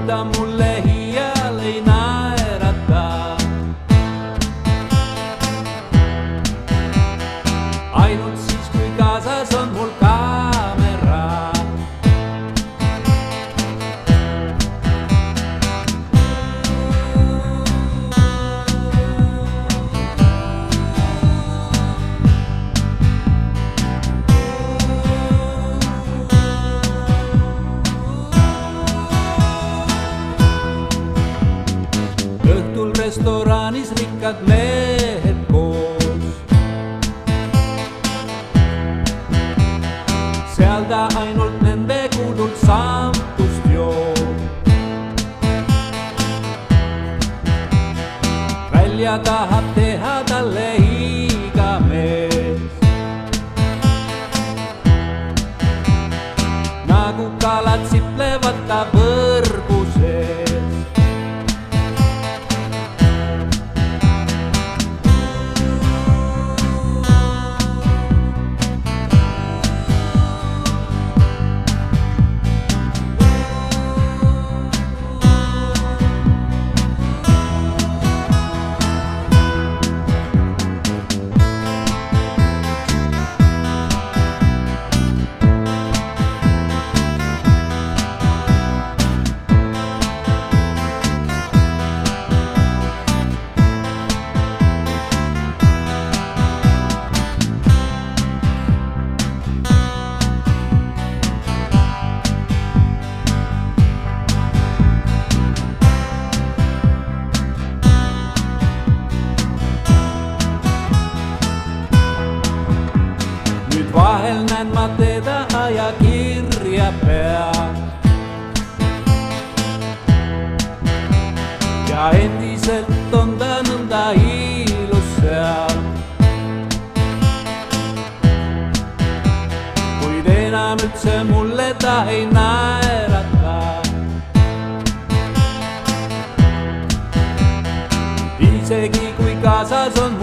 ta mulle iial ei naerata. Ainult siis, kui kaasas on mul kaamera. Õhtul restoraanis rikkad mehed koos. Seal ta ainult nende kuulult sampust joob. Välja tahab teha talle iga mees. Nagu kalad siplevad ta võrgu sees. Vahel näen ma teda ajakirja peal ja endiselt on ta nõnda ilus seal. Kuid enam üldse mulle ta ei naerata. Isegi kui kaasas on